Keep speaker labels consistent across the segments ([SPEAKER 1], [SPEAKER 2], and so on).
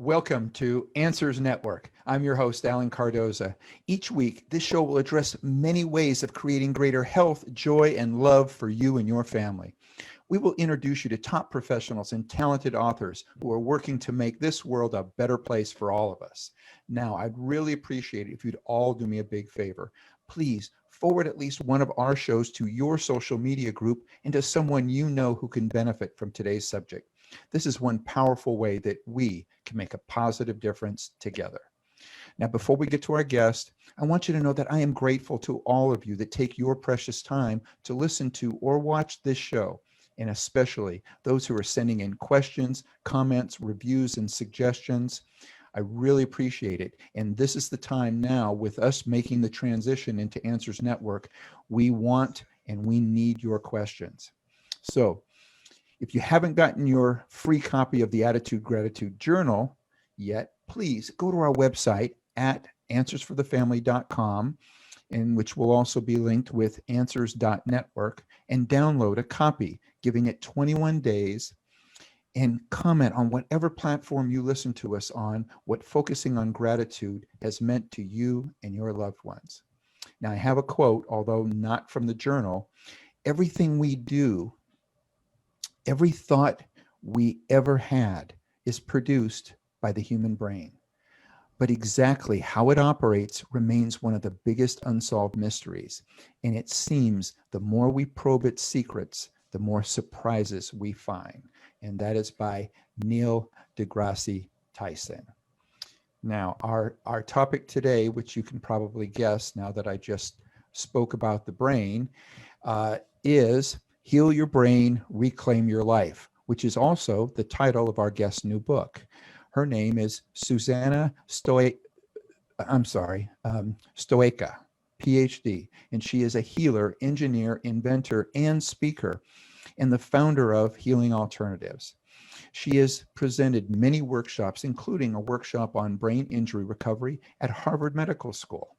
[SPEAKER 1] Welcome to Answers Network. I'm your host, Alan Cardoza. Each week, this show will address many ways of creating greater health, joy, and love for you and your family. We will introduce you to top professionals and talented authors who are working to make this world a better place for all of us. Now, I'd really appreciate it if you'd all do me a big favor. Please forward at least one of our shows to your social media group and to someone you know who can benefit from today's subject. This is one powerful way that we can make a positive difference together. Now, before we get to our guest, I want you to know that I am grateful to all of you that take your precious time to listen to or watch this show, and especially those who are sending in questions, comments, reviews, and suggestions. I really appreciate it. And this is the time now, with us making the transition into Answers Network, we want and we need your questions. So, if you haven't gotten your free copy of the Attitude Gratitude Journal yet, please go to our website at answersforthefamily.com, in which will also be linked with answers.network, and download a copy, giving it 21 days, and comment on whatever platform you listen to us on, what focusing on gratitude has meant to you and your loved ones. Now, I have a quote, although not from the journal. Everything we do, every thought we ever had is produced by the human brain. But exactly how it operates remains one of the biggest unsolved mysteries. And it seems the more we probe its secrets, the more surprises we find. And that is by Neil deGrasse Tyson. Now, our topic today, which you can probably guess now that I just spoke about the brain, is Heal Your Brain, Reclaim Your Life, which is also the title of our guest's new book. Her name is Susana Stoica, PhD, and she is a healer, engineer, inventor, and speaker, and the founder of Healing Alternatives. She has presented many workshops, including a workshop on brain injury recovery at Harvard Medical School.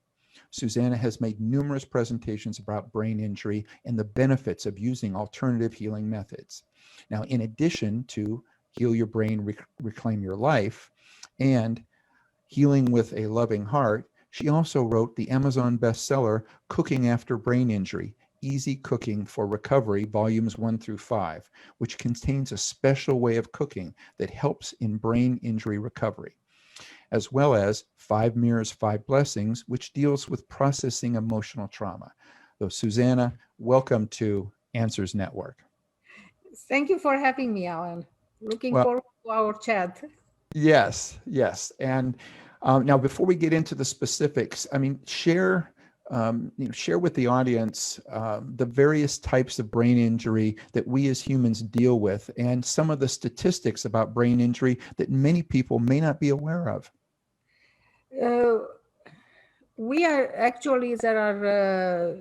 [SPEAKER 1] Susana has made numerous presentations about brain injury and the benefits of using alternative healing methods. Now, in addition to Heal Your Brain, Reclaim Your Life, and Healing with a Loving Heart, she also wrote the Amazon bestseller, Cooking After Brain Injury, Easy Cooking for Recovery, Volumes 1 through 5, which contains a special way of cooking that helps in brain injury recovery, as well as 5 Mirrors, 5 Blessings, which deals with processing emotional trauma. So, Susana, welcome to Answers Network.
[SPEAKER 2] Thank you for having me, Alan. Looking
[SPEAKER 1] Well,
[SPEAKER 2] forward to our chat.
[SPEAKER 1] yes. And now, before we get into the specifics, I mean, share with the audience the various types of brain injury that we as humans deal with, and some of the statistics about brain injury that many people may not be aware of.
[SPEAKER 2] There are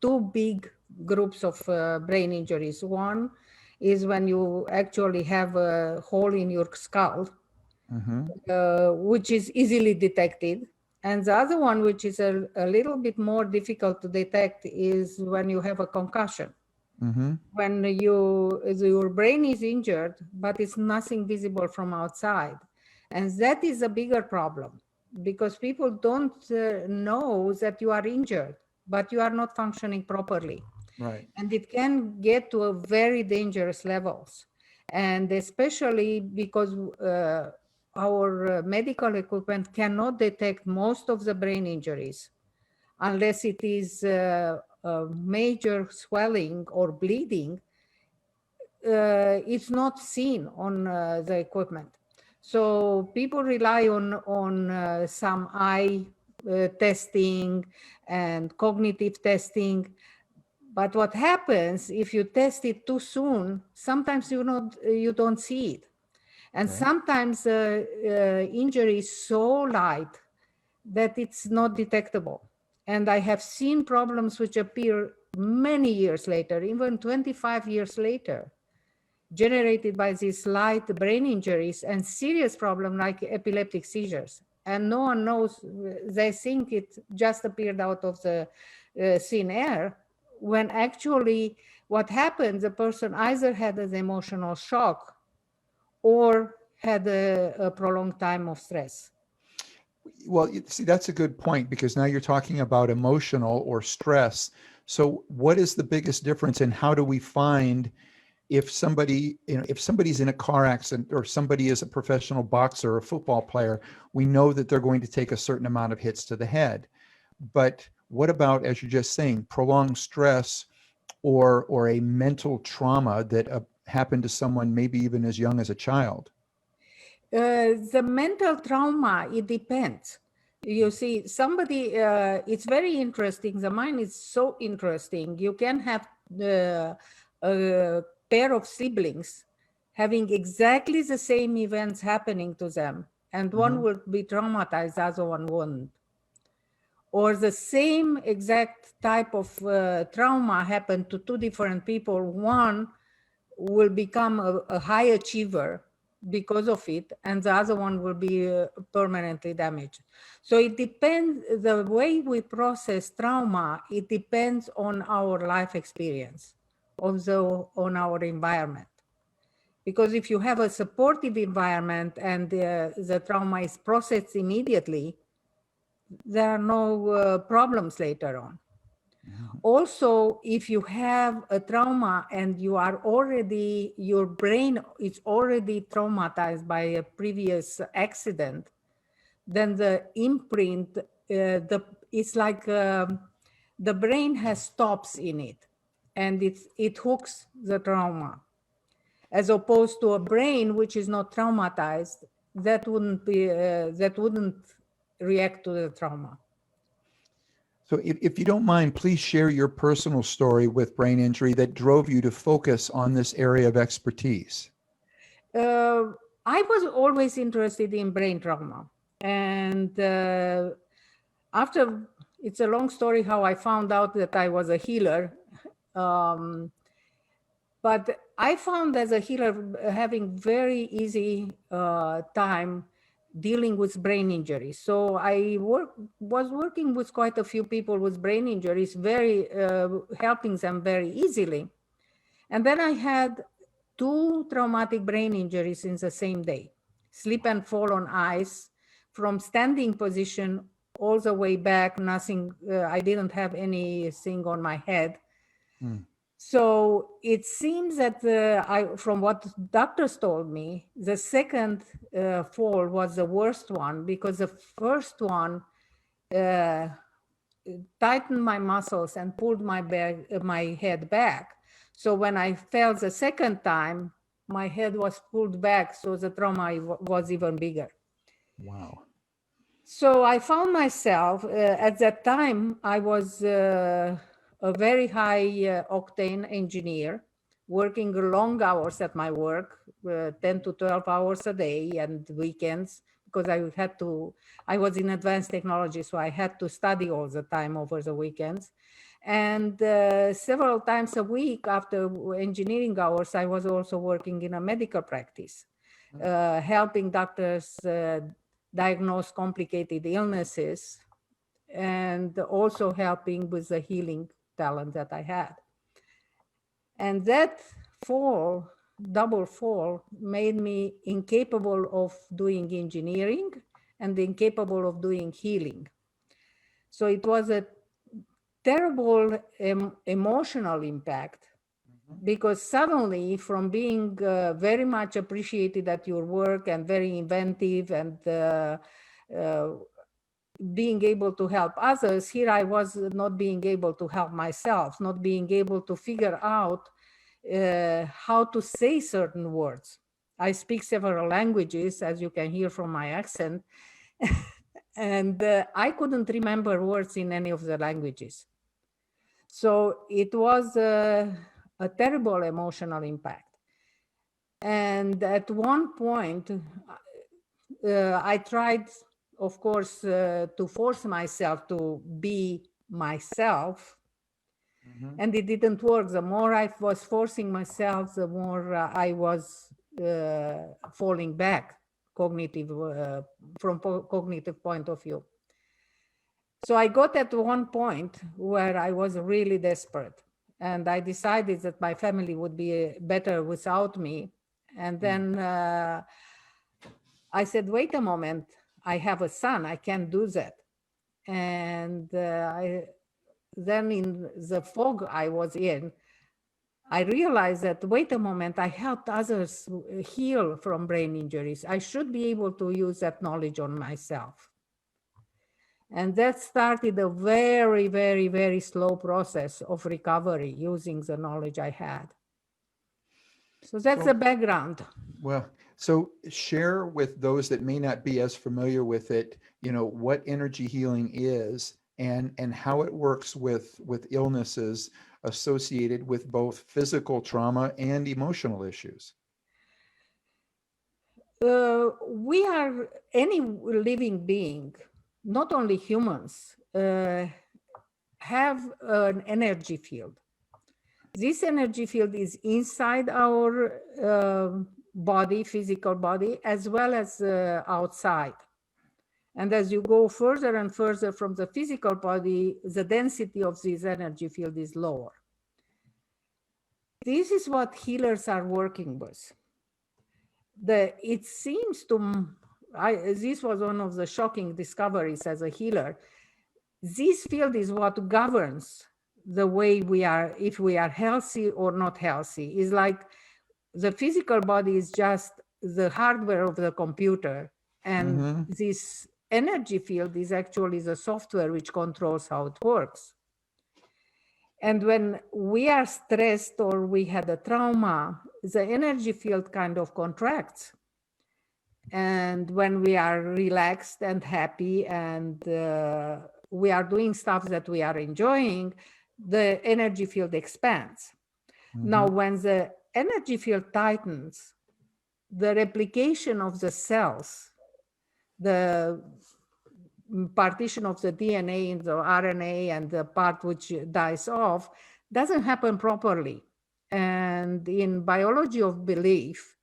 [SPEAKER 2] two big groups of brain injuries. One is when you actually have a hole in your skull, which is easily detected. And the other one, which is a little bit more difficult to detect, is when you have a concussion. When your brain is injured, but it's nothing visible from outside. And that is a bigger problem, because people don't know that you are injured, but you are not functioning properly.
[SPEAKER 1] Right.
[SPEAKER 2] And it can get to a very dangerous levels. And especially because our medical equipment cannot detect most of the brain injuries unless it is major swelling or bleeding. It's not seen on the equipment. So people rely on some eye testing and cognitive testing. But what happens if you test it too soon, sometimes you don't see it. And sometimes injury is so light that it's not detectable. And I have seen problems which appear many years later, even 25 years later, generated by these light brain injuries and serious problems like epileptic seizures. And no one knows, they think it just appeared out of the thin air, when actually what happened, the person either had an emotional shock or had a prolonged time of stress.
[SPEAKER 1] Well, see, that's a good point, because now you're talking about emotional or stress. So what is the biggest difference, and how do we find if somebody, if somebody's in a car accident, or somebody is a professional boxer or a football player, we know that they're going to take a certain amount of hits to the head. But what about, as you're just saying, prolonged stress or a mental trauma that happened to someone maybe even as young as a child?
[SPEAKER 2] The mental trauma, it depends. You see, somebody, it's very interesting. The mind is so interesting. You can have a pair of siblings having exactly the same events happening to them, and one will be traumatized, the other one won't. Or the same exact type of trauma happened to two different people. One will become a high achiever because of it, and the other one will be permanently damaged. So it depends, the way we process trauma, it depends on our life experience, also on our environment. Because if you have a supportive environment and the trauma is processed immediately, there are no problems later on. Also, if you have a trauma and you are already, your brain is already traumatized by a previous accident, then the imprint, it's like the brain has stops in it, and it hooks the trauma, as opposed to a brain which is not traumatized, that wouldn't react to the trauma.
[SPEAKER 1] So if you don't mind, please share your personal story with brain injury that drove you to focus on this area of expertise.
[SPEAKER 2] I was always interested in brain trauma. And after, it's a long story how I found out that I was a healer. But I found as a healer having very easy time dealing with brain injuries. So I was working with quite a few people with brain injuries, helping them very easily. And then I had two traumatic brain injuries in the same day: slip and fall on ice, from standing position all the way back, nothing, I didn't have anything on my head. So it seems that from what doctors told me, the second fall was the worst one, because the first one tightened my muscles and pulled my head back. So when I fell the second time, my head was pulled back, so the trauma was even bigger.
[SPEAKER 1] Wow.
[SPEAKER 2] So I found myself, at that time, I was a very high octane engineer, working long hours at my work, 10 to 12 hours a day, and weekends, because I was in advanced technology, so I had to study all the time over the weekends. And several times a week after engineering hours, I was also working in a medical practice, helping doctors diagnose complicated illnesses, and also helping with the healing talent that I had. And that double fall, made me incapable of doing engineering and incapable of doing healing. So it was a terrible emotional impact, because suddenly, from being very much appreciated at your work and very inventive and being able to help others, here I was not being able to help myself, not being able to figure out how to say certain words. I speak several languages, as you can hear from my accent, and I couldn't remember words in any of the languages. So it was a terrible emotional impact. And at one point, I tried, of course, to force myself to be myself, and it didn't work. The more I was forcing myself, the more I was falling back from cognitive point of view. So I got at one point where I was really desperate, and I decided that my family would be better without me. And then I said, wait a moment, I have a son, I can't do that. And then in the fog I was in, I realized that, wait a moment, I helped others heal from brain injuries. I should be able to use that knowledge on myself. And that started a very, very, very slow process of recovery using the knowledge I had. So that's the background.
[SPEAKER 1] Well, so share with those that may not be as familiar with it, what energy healing is and how it works with illnesses associated with both physical trauma and emotional issues.
[SPEAKER 2] We are, any living being, not only humans, have an energy field. This energy field is inside our body, physical body, as well as outside. And as you go further and further from the physical body, the density of this energy field is lower. This is what healers are working with. It seems to, this was one of the shocking discoveries as a healer. This field is what governs the way we are, if we are healthy or not healthy. It's like the physical body is just the hardware of the computer. And this energy field is actually the software which controls how it works. And when we are stressed or we had a trauma, the energy field kind of contracts. And when we are relaxed and happy and we are doing stuff that we are enjoying, the energy field expands. Now, when the energy field tightens, the replication of the cells, the partition of the DNA in the RNA and the part which dies off, doesn't happen properly. And in biology of belief,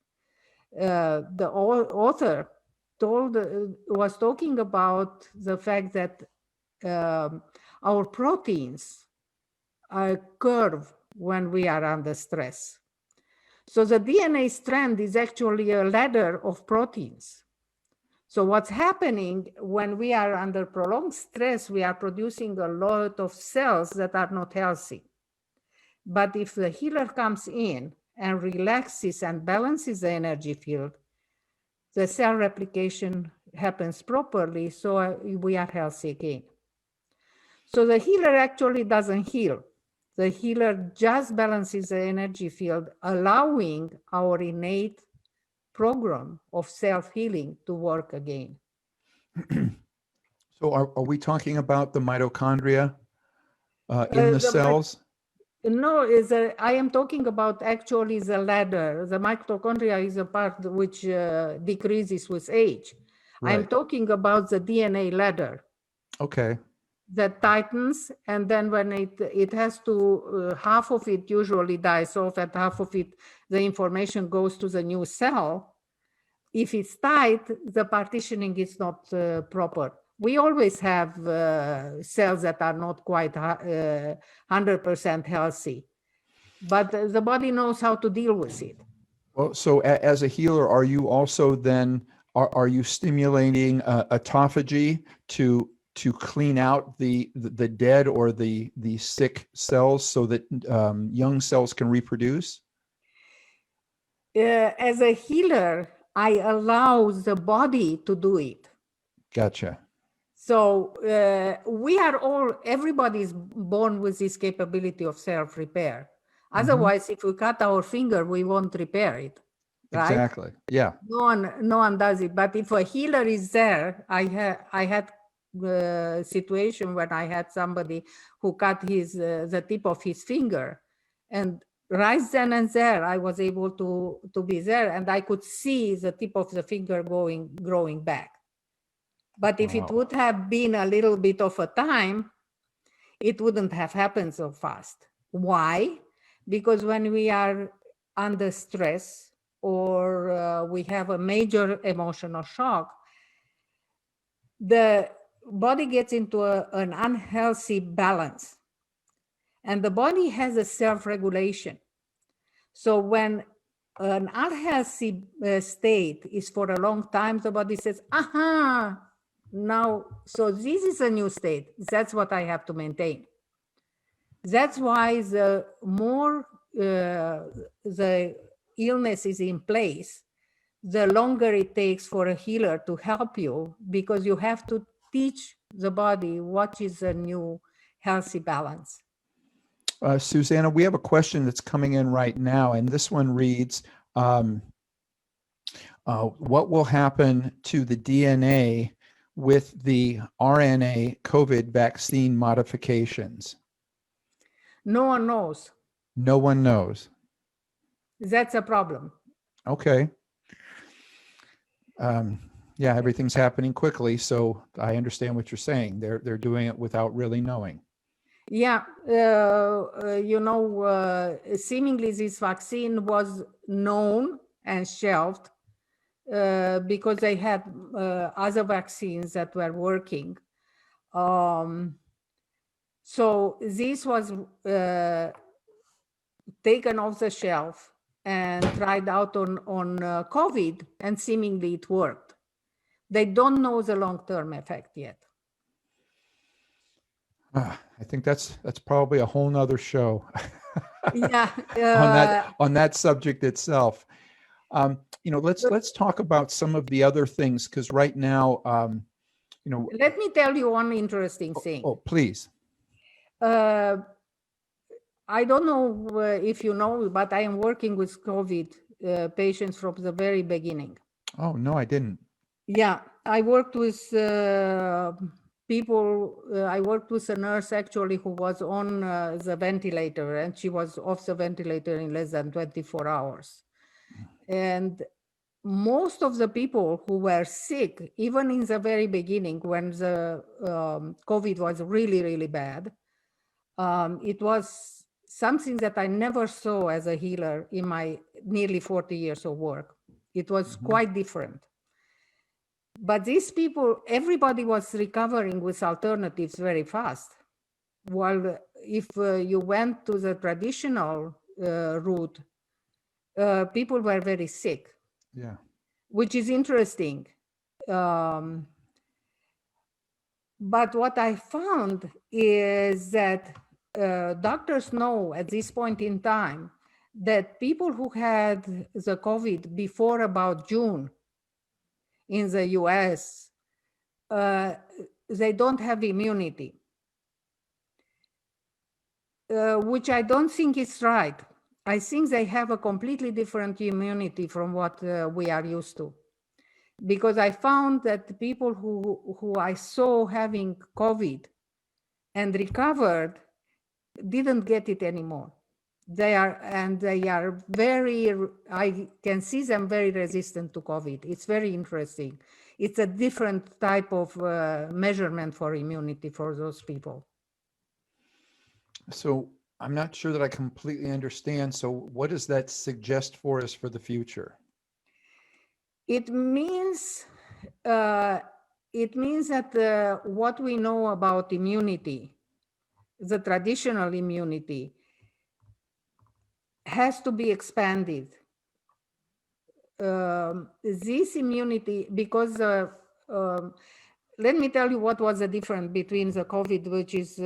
[SPEAKER 2] the author was talking about the fact that our proteins curve when we are under stress. So the DNA strand is actually a ladder of proteins. So what's happening when we are under prolonged stress, we are producing a lot of cells that are not healthy. But if the healer comes in and relaxes and balances the energy field, the cell replication happens properly, so we are healthy again. So the healer actually doesn't heal. The healer just balances the energy field, allowing our innate program of self-healing to work again.
[SPEAKER 1] So are we talking about the mitochondria in the cells?
[SPEAKER 2] No, I am talking about actually the ladder. The mitochondria is a part which decreases with age. Right. I'm talking about the DNA ladder.
[SPEAKER 1] Okay.
[SPEAKER 2] That tightens, and then when it has to, half of it usually dies off and half of it, the information goes to the new cell. If it's tight, the partitioning is not proper. We always have cells that are not quite 100% healthy, but the body knows how to deal with it.
[SPEAKER 1] Well, so as a healer, are you also then, are you stimulating autophagy to clean out the dead or the sick cells so that young cells can reproduce?
[SPEAKER 2] As a healer, I allow the body to do it.
[SPEAKER 1] Gotcha.
[SPEAKER 2] So everybody is born with this capability of self-repair. Otherwise, if we cut our finger, we won't repair it. Right?
[SPEAKER 1] Exactly. Yeah.
[SPEAKER 2] No one does it. But if a healer is there, I had a situation when I had somebody who cut the tip of his finger, and right then and there, I was able to be there, and I could see the tip of the finger growing back. But if it would have been a little bit of a time, it wouldn't have happened so fast. Why? Because when we are under stress or we have a major emotional shock, the body gets into an unhealthy balance. And the body has a self-regulation. So when an unhealthy state is for a long time, the body says, aha, now, so this is a new state. That's what I have to maintain. That's why the more the illness is in place, the longer it takes for a healer to help you, because you have to teach the body what is a new healthy balance.
[SPEAKER 1] Susana, we have a question that's coming in right now, and this one reads, what will happen to the DNA with the RNA COVID vaccine modifications?
[SPEAKER 2] No one knows.
[SPEAKER 1] No one knows.
[SPEAKER 2] That's a problem.
[SPEAKER 1] Okay. Yeah, everything's happening quickly, so I understand what you're saying. They're doing it without really knowing.
[SPEAKER 2] Yeah, seemingly this vaccine was known and shelved because they had other vaccines that were working. So this was taken off the shelf and tried out on COVID, and seemingly it worked. They don't know the long-term effect yet.
[SPEAKER 1] I think that's probably a whole nother show.
[SPEAKER 2] Yeah,
[SPEAKER 1] on that subject itself. Let's talk about some of the other things, because right now,
[SPEAKER 2] let me tell you one interesting thing.
[SPEAKER 1] Oh, please.
[SPEAKER 2] I don't know if you know, but I am working with COVID patients from the very beginning.
[SPEAKER 1] Oh, no, I didn't.
[SPEAKER 2] Yeah, I worked with people. I worked with a nurse actually who was on the ventilator, and she was off the ventilator in less than 24 hours. And most of the people who were sick, even in the very beginning when the COVID was really, really bad, it was something that I never saw as a healer in my nearly 40 years of work. It was quite different. But these people, everybody was recovering with alternatives very fast. While if you went to the traditional route, people were very sick.
[SPEAKER 1] Yeah.
[SPEAKER 2] Which is interesting. But what I found is that doctors know at this point in time that people who had the COVID before about June in the US, they don't have immunity, which I don't think is right. I think they have a completely different immunity from what we are used to. Because I found that the people who I saw having COVID and recovered didn't get it anymore. They are very, I can see them very resistant to COVID. It's very interesting. It's a different type of measurement for immunity for those people.
[SPEAKER 1] So I'm not sure that I completely understand. So what does that suggest for us for the future?
[SPEAKER 2] It means that what we know about immunity, the traditional immunity, has to be expanded. This immunity, because let me tell you what was the difference between the COVID, which is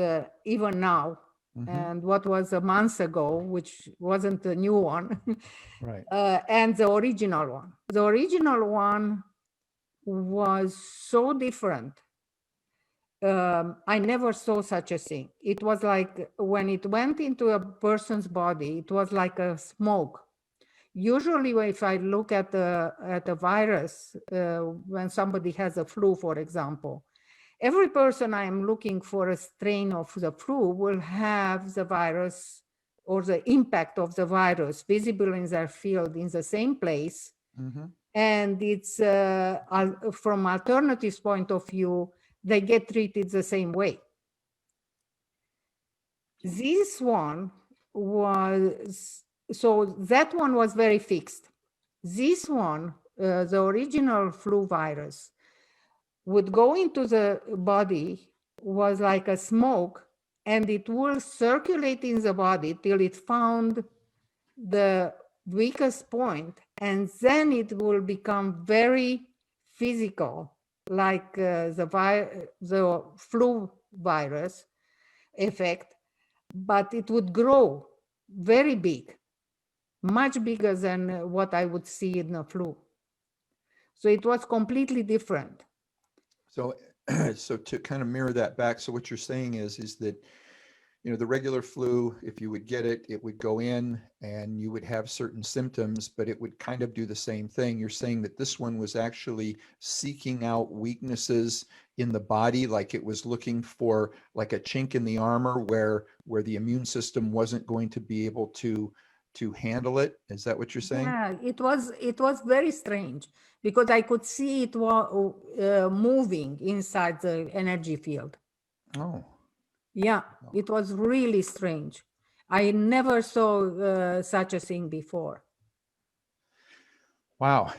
[SPEAKER 2] even now, and what was a month ago, which wasn't a new one,
[SPEAKER 1] right?
[SPEAKER 2] And the original one. The original one was so different. I never saw such a thing. It was like when it went into a person's body, it was like a smoke. Usually, if I look at a virus, when somebody has a flu, for example, every person I am looking for a strain of the flu will have the virus or the impact of the virus visible in their field in the same place. And it's from alternatives point of view, they get treated the same way. This one was, so that one was very fixed. This one, the original flu virus, would go into the body, was like a smoke, and it will circulate in the body till it found the weakest point, and then it will become very physical, like the flu virus effect, but it would grow very big, much bigger than what I would see in the flu. So it was completely different.
[SPEAKER 1] So, so to kind of mirror that back, so what you're saying is that, you know, the regular flu, if you would get it, it would go in and you would have certain symptoms, but it would kind of do the same thing. You're saying that this one was actually seeking out weaknesses in the body, like it was looking for like a chink in the armor where the immune system wasn't going to be able to handle it. Is that what you're saying?
[SPEAKER 2] Yeah, it was very strange because I could see it moving inside the energy field.
[SPEAKER 1] Oh,
[SPEAKER 2] Yeah, it was really strange. I never saw such a thing before.
[SPEAKER 1] wow.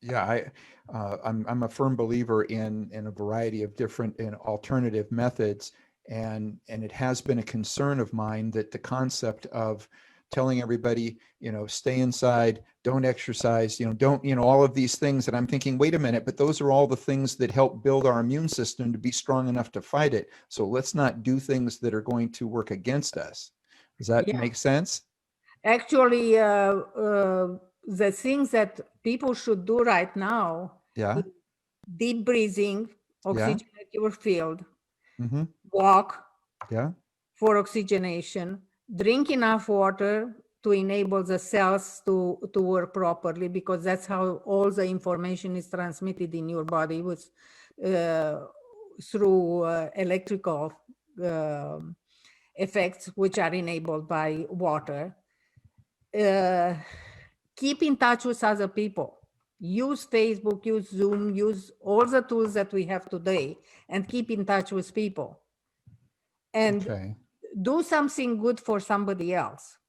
[SPEAKER 1] Yeah, I'm a firm believer in a variety of different and alternative methods, and it has been a concern of mine that the concept of telling everybody, you know, stay inside, don't exercise, you know, don't, you know, all of these things that I'm thinking, wait a minute, but those are all the things that help build our immune system to be strong enough to fight it. So let's not do things that are going to work against us. Does that
[SPEAKER 2] Yeah,
[SPEAKER 1] make sense?
[SPEAKER 2] actually, the things that people should do right now
[SPEAKER 1] Yeah.
[SPEAKER 2] is deep breathing,
[SPEAKER 1] Yeah.
[SPEAKER 2] oxygenate your field,
[SPEAKER 1] Mm-hmm.
[SPEAKER 2] walk
[SPEAKER 1] Yeah.
[SPEAKER 2] for oxygenation, drink enough water to enable the cells to work properly, because that's how all the information is transmitted in your body with uh, through electrical um effects, which are enabled by water. uh, Keep in touch with other people. Use Facebook, use Zoom, use all the tools that we have today, and keep in touch with people. And
[SPEAKER 1] Okay.
[SPEAKER 2] do something good for somebody else,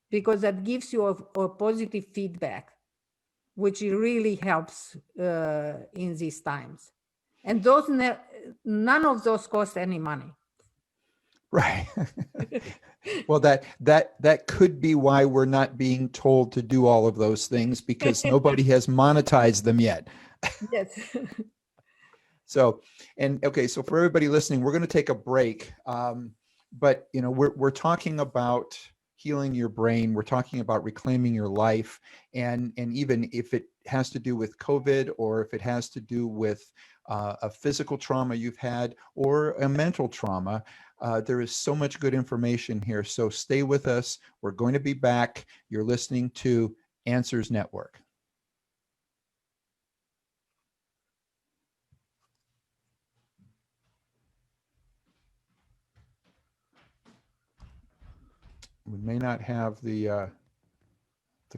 [SPEAKER 2] because that gives you a positive feedback, which really helps in these times. And none of those cost any money.
[SPEAKER 1] Right. Well, that could be why we're not being told to do all of those things, because nobody has monetized them yet.
[SPEAKER 2] Yes.
[SPEAKER 1] So, and okay, so for everybody listening, we're going to take a break. But you know, we're talking about healing your brain. We're talking about reclaiming your life, and even if it has to do with COVID, or if it has to do with a physical trauma you've had, or a mental trauma, there is so much good information here. So stay with us. We're going to be back. You're listening to Answers Network. We may not have the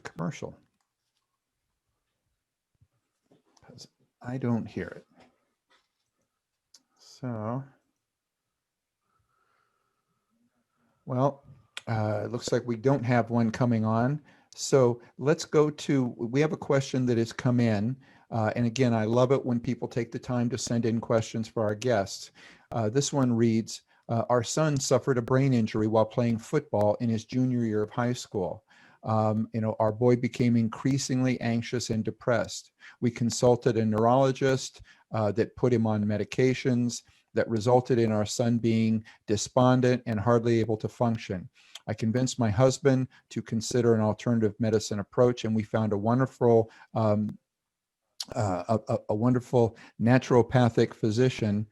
[SPEAKER 1] commercial. I don't hear it. So, well, it looks like we don't have one coming on. So let's go to, we have a question that has come in. And again, I love it when people take the time to send in questions for our guests. This one reads, our son suffered a brain injury while playing football in his junior year of high school. You know, our boy became increasingly anxious and depressed. We consulted a neurologist that put him on medications that resulted in our son being despondent and hardly able to function. I convinced my husband to consider an alternative medicine approach, and we found a wonderful a wonderful naturopathic physician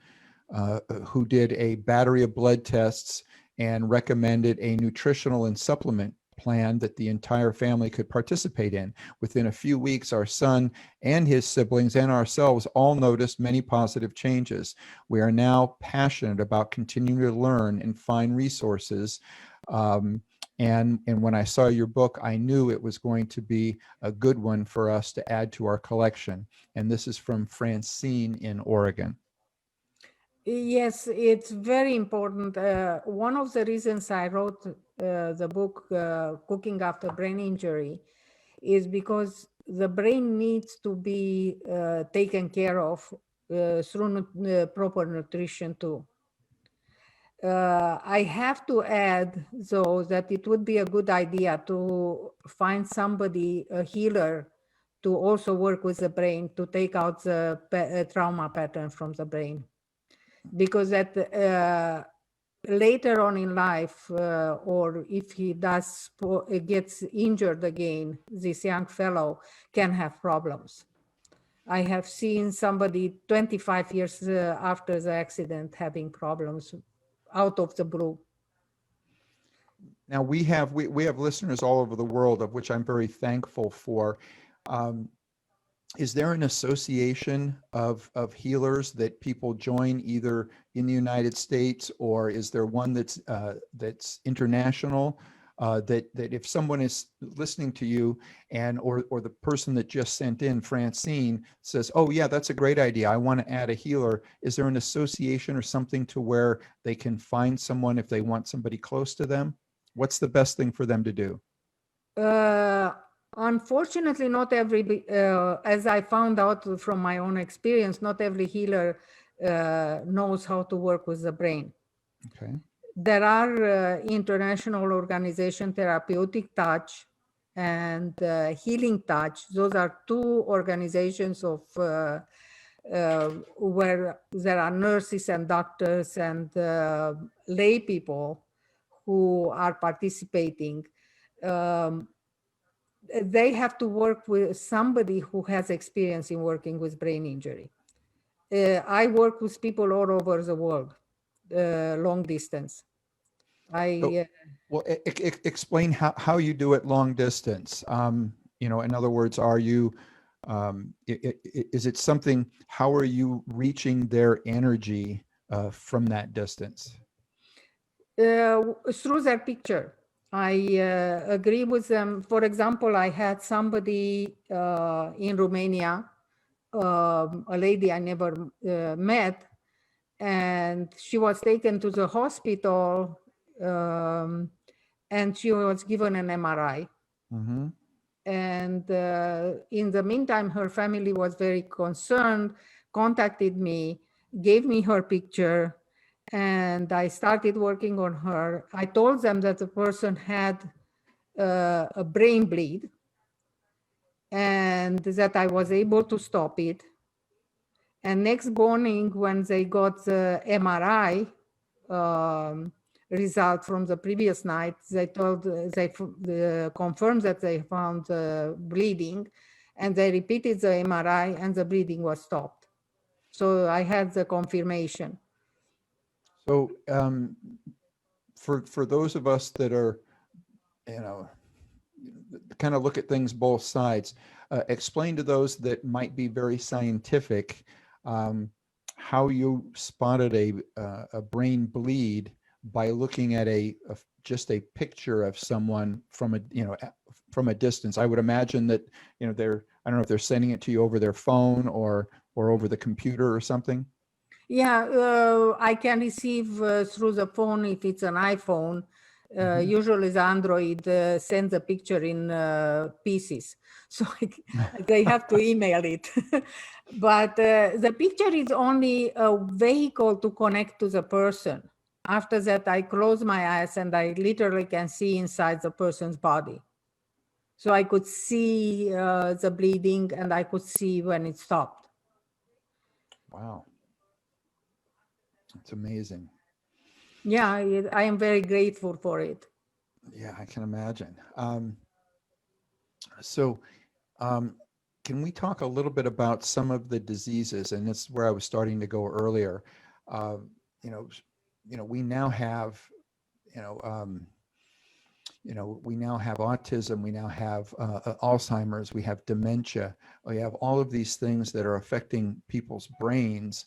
[SPEAKER 1] who did a battery of blood tests and recommended a nutritional and supplement plan that the entire family could participate in. Within a few weeks, our son and his siblings and ourselves all noticed many positive changes. We are now passionate about continuing to learn and find resources. And when I saw your book, I knew it was going to be a good one for us to add to our collection. And this is from Francine in Oregon.
[SPEAKER 2] Yes, it's very important. One of the reasons I wrote the book, Cooking After Brain Injury, is because the brain needs to be taken care of through proper nutrition too. I have to add, though, that it would be a good idea to find somebody, a healer, to also work with the brain to take out the trauma pattern from the brain. Because later on in life, or if he gets injured again, this young fellow can have problems. I have seen somebody 25 years after the accident having problems out of the blue.
[SPEAKER 1] Now we have listeners all over the world, of which I'm very thankful for. Is there an association of healers that people join either in the United States, or is there one that's international? That if someone is listening to you and or the person that just sent in, Francine, says, "Oh yeah, that's a great idea. I want to add a healer." Is there an association or something to where they can find someone if they want somebody close to them? What's the best thing for them to do?
[SPEAKER 2] Unfortunately, not every, as I found out from my own experience, not every healer knows how to work with the brain.
[SPEAKER 1] Okay.
[SPEAKER 2] There are international organization, Therapeutic Touch and Healing Touch. Those are two organizations of where there are nurses and doctors and lay people who are participating. They have to work with somebody who has experience in working with brain injury. I work with people all over the world, long distance.
[SPEAKER 1] Well, explain how you do it long distance. In other words, are you, is it something, how are you reaching their energy from that distance?
[SPEAKER 2] Through their picture. I agree with them. For example, I had somebody in Romania, a lady I never met, and she was taken to the hospital and she was given an MRI.
[SPEAKER 1] Mm-hmm.
[SPEAKER 2] And in the meantime, her family was very concerned, contacted me, gave me her picture, and I started working on her. I told them that the person had a brain bleed and that I was able to stop it. And next morning, when they got the MRI result from the previous night, they confirmed that they found bleeding, and they repeated the MRI, and the bleeding was stopped. So I had the confirmation.
[SPEAKER 1] So for those of us that are, kind of look at things both sides, explain to those that might be very scientific how you spotted a brain bleed by looking at just a picture of someone from a distance. I would imagine that I don't know if they're sending it to you over their phone or over the computer or something.
[SPEAKER 2] Yeah, I can receive through the phone if it's an iPhone. Usually the Android sends a picture in pieces, so they have to email it. But the picture is only a vehicle to connect to the person. After that, I close my eyes and I literally can see inside the person's body. So I could see the bleeding and I could see when it stopped.
[SPEAKER 1] Wow. It's amazing.
[SPEAKER 2] Yeah, I am very grateful for it.
[SPEAKER 1] Yeah, I can imagine. So, can we talk a little bit about some of the diseases? And this is where I was starting to go earlier. Uh, you know, we now have, you know, we now have autism, we now have Alzheimer's, we have dementia, we have all of these things that are affecting people's brains.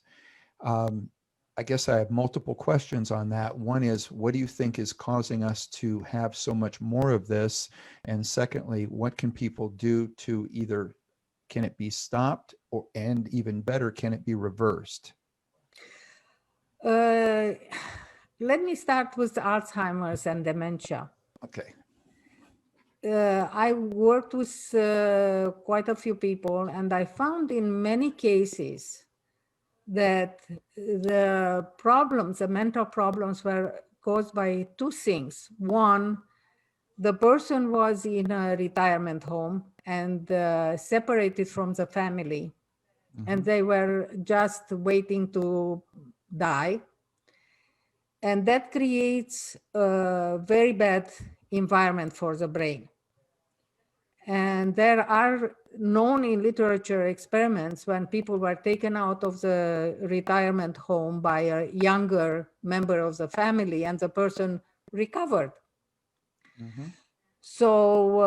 [SPEAKER 1] I guess I have multiple questions on that. One is, what do you think is causing us to have so much more of this? And secondly, what can people do to either, can it be stopped, and even better, can it be reversed?
[SPEAKER 2] Let me start with Alzheimer's and dementia.
[SPEAKER 1] Okay.
[SPEAKER 2] I worked with quite a few people, and I found in many cases that the problems, the mental problems, were caused by two things. One, the person was in a retirement home and separated from the family, and they were just waiting to die. And that creates a very bad environment for the brain. And there are known in literature experiments when people were taken out of the retirement home by a younger member of the family and the person recovered. So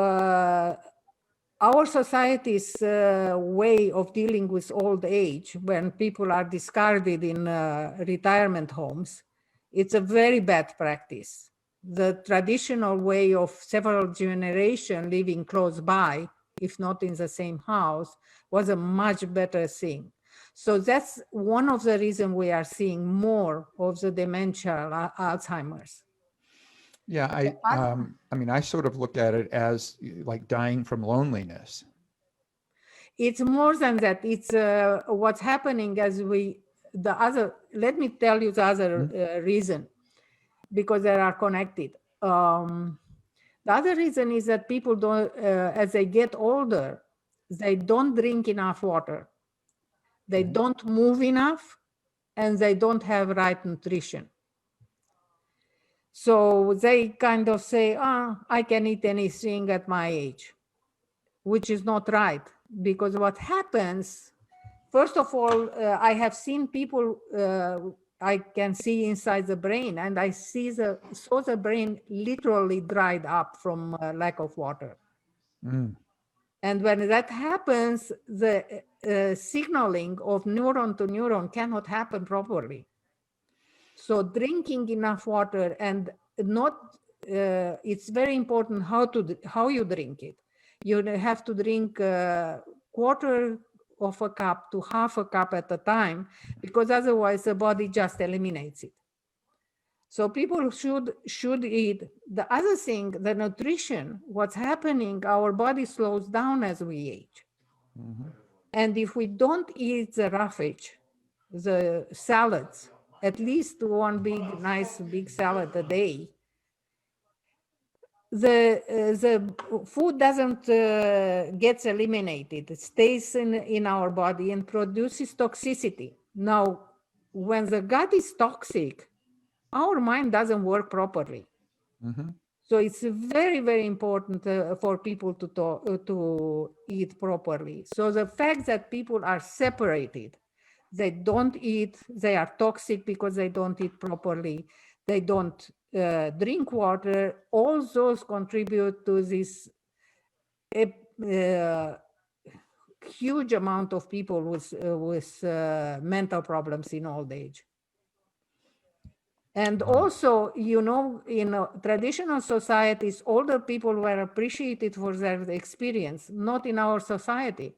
[SPEAKER 2] our society's way of dealing with old age, when people are discarded in retirement homes, it's a very bad practice. The traditional way of several generations living close by, if not in the same house, was a much better thing. So that's one of the reasons we are seeing more of the dementia, Alzheimer's.
[SPEAKER 1] Yeah, I mean, I sort of look at it as like dying from loneliness.
[SPEAKER 2] It's more than that. It's what's happening as let me tell you the other reason, because they are connected. The other reason is that people don't, as they get older, they don't drink enough water. They don't move enough, and they don't have right nutrition. So they kind of say, I can eat anything at my age, which is not right. Because what happens, first of all, I have seen people, I can see inside the brain, and I saw the brain literally dried up from lack of water. And when that happens, the signaling of neuron to neuron cannot happen properly. So drinking enough water, and not, it's very important how you drink it. You have to drink quarter of a cup to half a cup at a time, because otherwise the body just eliminates it. So people should eat. The other thing, the nutrition, what's happening, our body slows down as we age. And if we don't eat the roughage, the salads, at least one nice big salad a day, the food doesn't gets eliminated. It stays in our body and produces toxicity. Now, when the gut is toxic, our mind doesn't work properly. So it's very, very important for people to eat properly. So the fact that people are separated, they don't eat, they are toxic because they don't eat properly, they don't drink water, all those contribute to this huge amount of people with mental problems in old age. And also, in traditional societies, older people were appreciated for their experience, not in our society.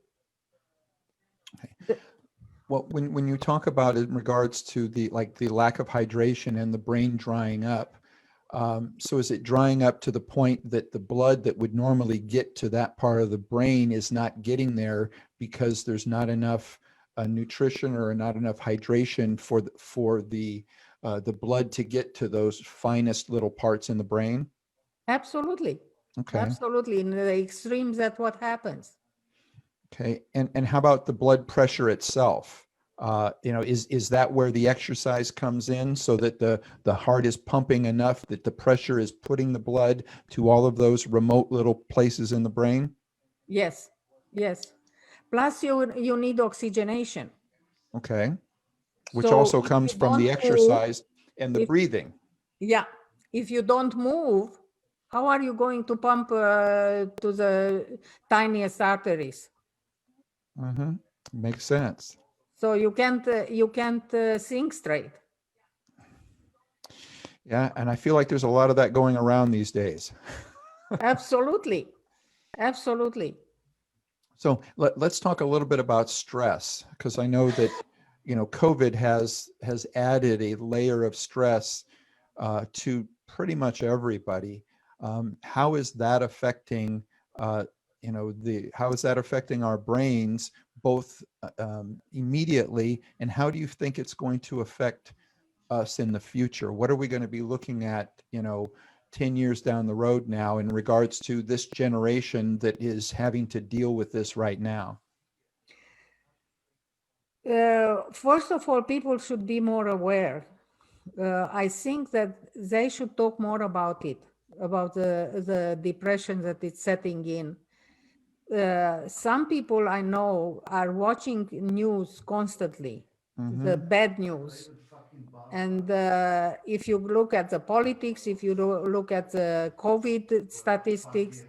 [SPEAKER 1] Well, when you talk about it in regards to the lack of hydration and the brain drying up, so is it drying up to the point that the blood that would normally get to that part of the brain is not getting there because there's not enough nutrition or not enough hydration for the blood to get to those finest little parts in the brain?
[SPEAKER 2] Absolutely.
[SPEAKER 1] Okay.
[SPEAKER 2] Absolutely. In the extremes, that's what happens.
[SPEAKER 1] Okay. And how about the blood pressure itself? Is that where the exercise comes in, so that the heart is pumping enough that the pressure is putting the blood to all of those remote little places in the brain?
[SPEAKER 2] Yes. Yes. Plus, you need oxygenation.
[SPEAKER 1] Okay. Which
[SPEAKER 2] So
[SPEAKER 1] also
[SPEAKER 2] if
[SPEAKER 1] comes
[SPEAKER 2] you
[SPEAKER 1] from the
[SPEAKER 2] don't
[SPEAKER 1] exercise and the
[SPEAKER 2] if-
[SPEAKER 1] breathing.
[SPEAKER 2] Yeah. If you don't move, how are you going to pump to the tiniest arteries?
[SPEAKER 1] Makes sense.
[SPEAKER 2] So you can't think straight.
[SPEAKER 1] Yeah. And I feel like there's a lot of that going around these days.
[SPEAKER 2] Absolutely. Absolutely.
[SPEAKER 1] So let's talk a little bit about stress, because I know that COVID has added a layer of stress to pretty much everybody. How is that affecting how is that affecting our brains both immediately, and how do you think it's going to affect us in the future? What are we going to be looking at, 10 years down the road now in regards to this generation that is having to deal with this right now?
[SPEAKER 2] First of all, people should be more aware. I think that they should talk more about it, about the depression that it's setting in. Some people I know are watching news constantly, the bad news. And if you look at the politics, if you look at the COVID statistics,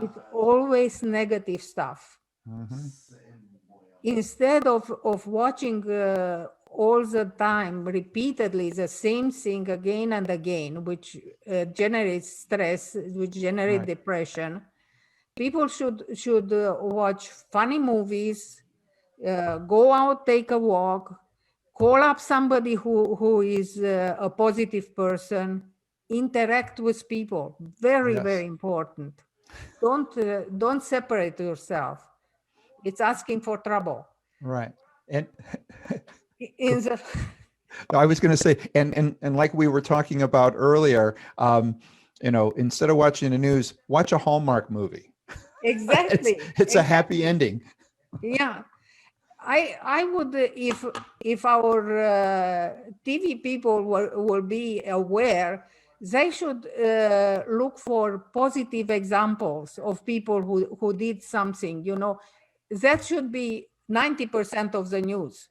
[SPEAKER 2] it's always negative stuff. Instead of watching all the time, repeatedly, the same thing again and again, which generates stress, which generates depression, people should watch funny movies, go out, take a walk, call up somebody who is a positive person, interact with people. Very, very important. Don't separate yourself. It's asking for trouble.
[SPEAKER 1] Right. And
[SPEAKER 2] In the,
[SPEAKER 1] I was going to say, and like we were talking about earlier, instead of watching the news, watch a Hallmark movie.
[SPEAKER 2] exactly.
[SPEAKER 1] It's a happy ending.
[SPEAKER 2] Yeah. I would, if our TV people will be aware, they should look for positive examples of people who did something. That should be 90% of the news.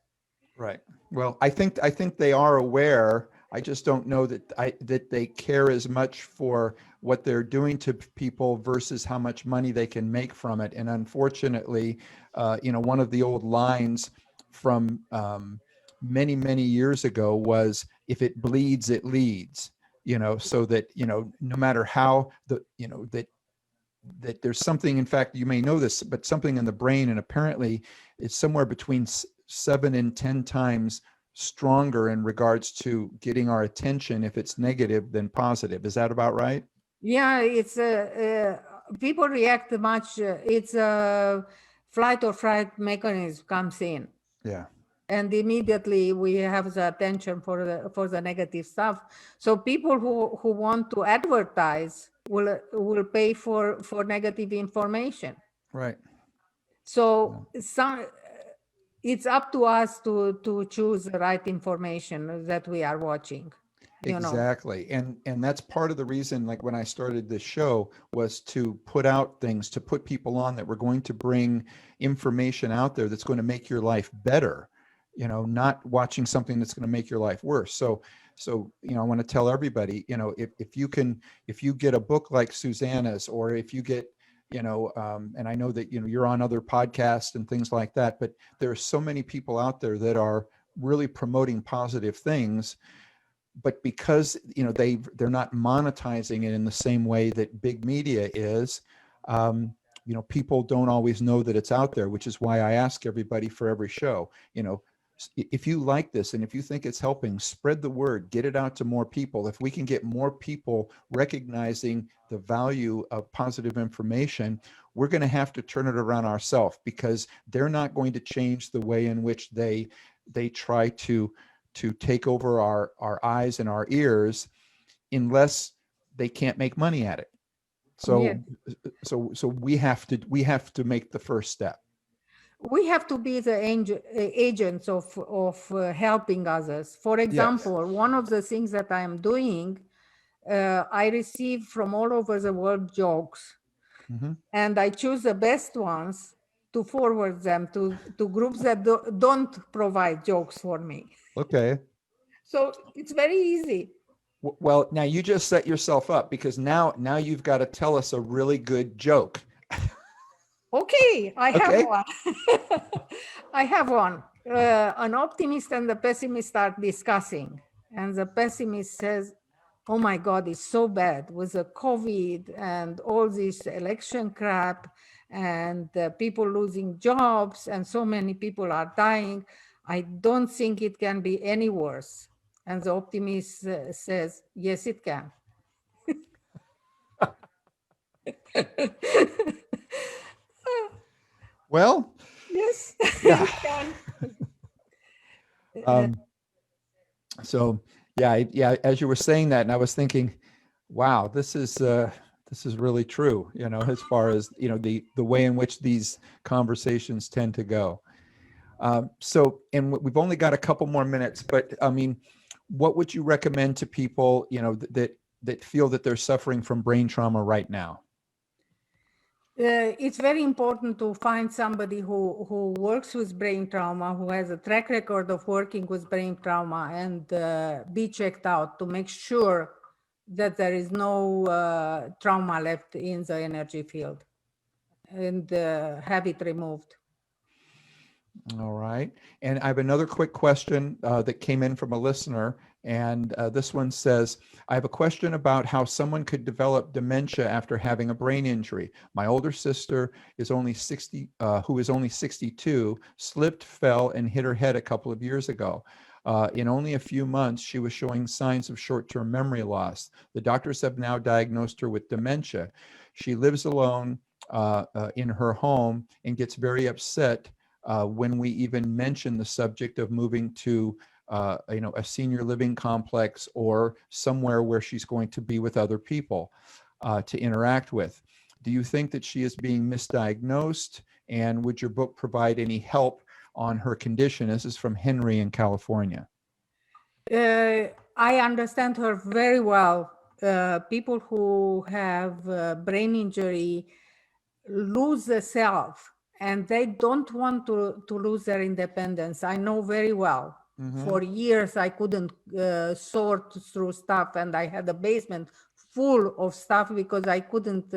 [SPEAKER 1] Right. Well, I think they are aware. I just don't know that they care as much for what they're doing to people versus how much money they can make from it. And unfortunately, one of the old lines from many, many years ago was, "If it bleeds, it leads." So that no matter how that there's something, in fact, you may know this, but something in the brain, and apparently it's somewhere between 7 and 10 times stronger in regards to getting our attention if it's negative than positive. Is that about right?
[SPEAKER 2] Yeah, it's people react much. It's a flight or fright mechanism comes in.
[SPEAKER 1] Yeah.
[SPEAKER 2] And immediately we have the attention for the negative stuff. So people who want to advertise will pay for negative information.
[SPEAKER 1] Right.
[SPEAKER 2] So it's up to us to choose the right information that we are watching.
[SPEAKER 1] Exactly. And that's part of the reason, like when I started this show, was to put out things, to put people on that were going to bring information out there that's going to make your life better, not watching something that's going to make your life worse. So I want to tell everybody, if you get a book like Susana's, or if you get, and I know that, you're on other podcasts and things like that, but there are so many people out there that are really promoting positive things. But because they're not monetizing it in the same way that big media is, people don't always know that it's out there, which is why I ask everybody for every show, if you like this and if you think it's helping, spread the word, get it out to more people. If we can get more people recognizing the value of positive information, we're going to have to turn it around ourselves, because they're not going to change the way in which they try to take over our eyes and our ears unless they can't make money at it. So we have to make the first step.
[SPEAKER 2] We have to be the agents of helping others. For example, one of the things that I am doing, I receive from all over the world jokes, and I choose the best ones to forward them to groups that don't provide jokes for me.
[SPEAKER 1] Okay.
[SPEAKER 2] So it's very easy.
[SPEAKER 1] Well, now you just set yourself up, because now you've got to tell us a really good joke.
[SPEAKER 2] Okay, I have one. I have one. An optimist and the pessimist are discussing, and the pessimist says, "Oh my God, it's so bad with the COVID and all this election crap, and people losing jobs, and so many people are dying. I don't think it can be any worse." And the optimist says, "Yes, it can."
[SPEAKER 1] Well,
[SPEAKER 2] Yes,
[SPEAKER 1] yeah.
[SPEAKER 2] you can.
[SPEAKER 1] Um, so yeah, as you were saying that, and I was thinking, wow, this is really true, as far as, the way in which these conversations tend to go. So, and we've only got a couple more minutes, but I mean, what would you recommend to people, that feel that they're suffering from brain trauma right now?
[SPEAKER 2] It's very important to find somebody who works with brain trauma, who has a track record of working with brain trauma, and be checked out to make sure that there is no trauma left in the energy field, and have it removed.
[SPEAKER 1] All right. And I have another quick question that came in from a listener. And this one says, I have a question about how someone could develop dementia after having a brain injury. My older sister is only 60, who is only 62, slipped, fell, and hit her head a couple of years ago. In only a few months, she was showing signs of short-term memory loss. The doctors have now diagnosed her with dementia. She lives alone in her home and gets very upset when we even mention the subject of moving to a senior living complex or somewhere where she's going to be with other people to interact with. Do you think that she is being misdiagnosed? And would your book provide any help on her condition? This is from Henry in California.
[SPEAKER 2] I understand her very well. People who have brain injury lose the self, and they don't want to lose their independence. I know very well.
[SPEAKER 1] Mm-hmm.
[SPEAKER 2] For years, I couldn't sort through stuff, and I had a basement full of stuff because I couldn't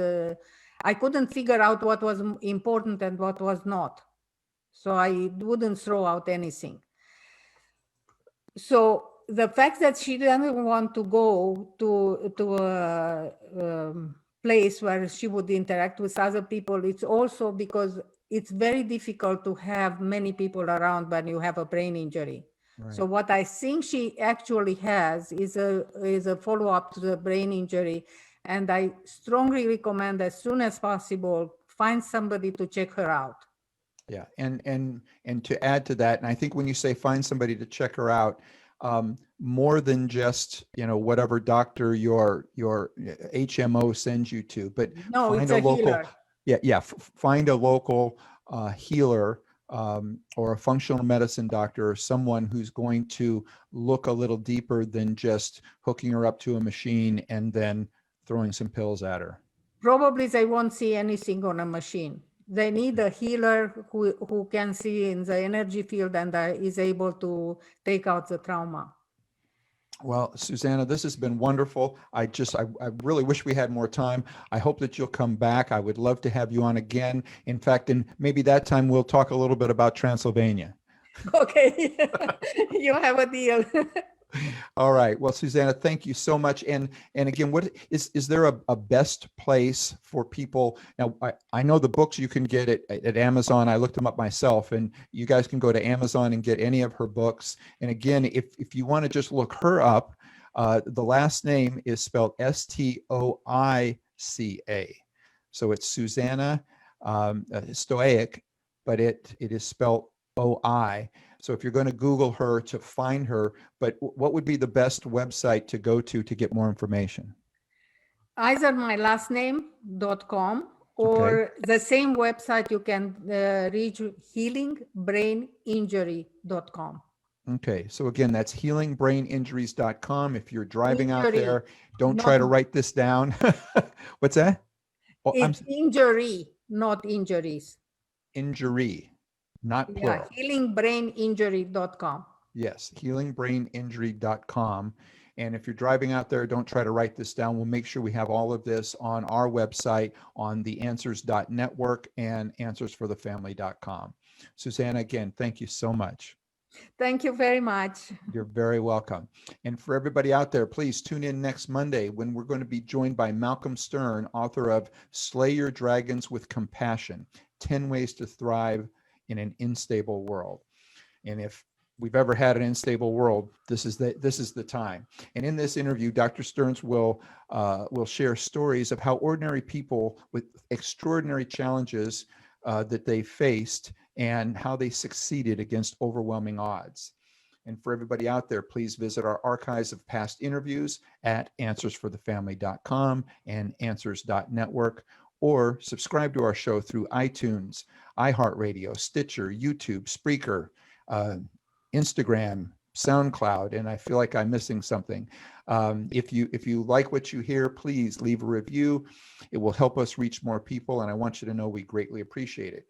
[SPEAKER 2] figure out what was important and what was not. So I wouldn't throw out anything. So the fact that she doesn't want to go to a place where she would interact with other people, it's also because it's very difficult to have many people around when you have a brain injury.
[SPEAKER 1] Right.
[SPEAKER 2] So what I think she actually has is a follow-up to the brain injury, and I strongly recommend as soon as possible find somebody to check her out.
[SPEAKER 1] Yeah, and to add to that, and I think when you say find somebody to check her out, more than just whatever doctor your HMO sends you to, but
[SPEAKER 2] No,
[SPEAKER 1] find
[SPEAKER 2] it's
[SPEAKER 1] a
[SPEAKER 2] a
[SPEAKER 1] local,
[SPEAKER 2] healer.
[SPEAKER 1] find a local healer or a functional medicine doctor or someone who's going to look a little deeper than just hooking her up to a machine and then throwing some pills at her.
[SPEAKER 2] Probably they won't see anything on a machine. They need a healer who can see in the energy field and is able to take out the trauma.
[SPEAKER 1] Well, Susana, this has been wonderful. I really wish we had more time. I hope that you'll come back. I would love to have you on again. In fact, and maybe that time we'll talk a little bit about Transylvania.
[SPEAKER 2] Okay, you have a deal.
[SPEAKER 1] All right. Well, Susana, thank you so much. And again, what is there a best place for people? Now, I know the books you can get at Amazon. I looked them up myself, and you guys can go to Amazon and get any of her books. And again, if you want to just look her up, the last name is spelled Stoica. So it's Susana Stoic, but it is spelled OI. So if you're going to Google her to find her, but what would be the best website to go to get more information?
[SPEAKER 2] Either my last name.com or the same website you can reach healingbraininjury.com.
[SPEAKER 1] Okay. So again, that's healingbraininjuries.com. If you're driving out
[SPEAKER 2] Injury,
[SPEAKER 1] there, don't
[SPEAKER 2] not
[SPEAKER 1] try to write this down. What's that? Oh,
[SPEAKER 2] it's injury, not injuries.
[SPEAKER 1] Injury, not plural.
[SPEAKER 2] Yeah, healingbraininjury.com.
[SPEAKER 1] Yes, healingbraininjury.com. And if you're driving out there, don't try to write this down. We'll make sure we have all of this on our website on the answers.network and answersforthefamily.com. Susana, again, thank you so much.
[SPEAKER 2] Thank you very much.
[SPEAKER 1] You're very welcome. And for everybody out there, please tune in next Monday when we're going to be joined by Malcolm Stern, author of Slay Your Dragons with Compassion, 10 Ways to Thrive in an Unstable World. And if we've ever had an unstable world, this is the time. And in this interview, Dr. Stearns will share stories of how ordinary people with extraordinary challenges that they faced and how they succeeded against overwhelming odds. And for everybody out there, please visit our archives of past interviews at answersforthefamily.com and answers.network, or subscribe to our show through iTunes, iHeartRadio, Stitcher, YouTube, Spreaker, Instagram, SoundCloud, and I feel like I'm missing something. If you like what you hear, please leave a review. It will help us reach more people, and I want you to know we greatly appreciate it.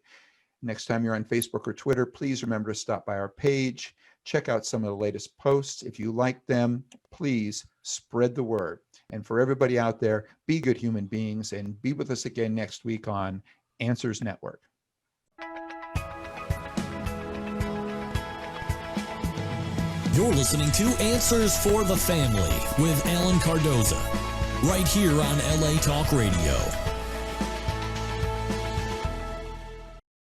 [SPEAKER 1] Next time you're on Facebook or Twitter, please remember to stop by our page, check out some of the latest posts. If you like them, please spread the word. And for everybody out there, be good human beings, and be with us again next week on Answers Network.
[SPEAKER 3] You're listening to Answers for the Family with Alan Cardoza, right here on LA Talk Radio.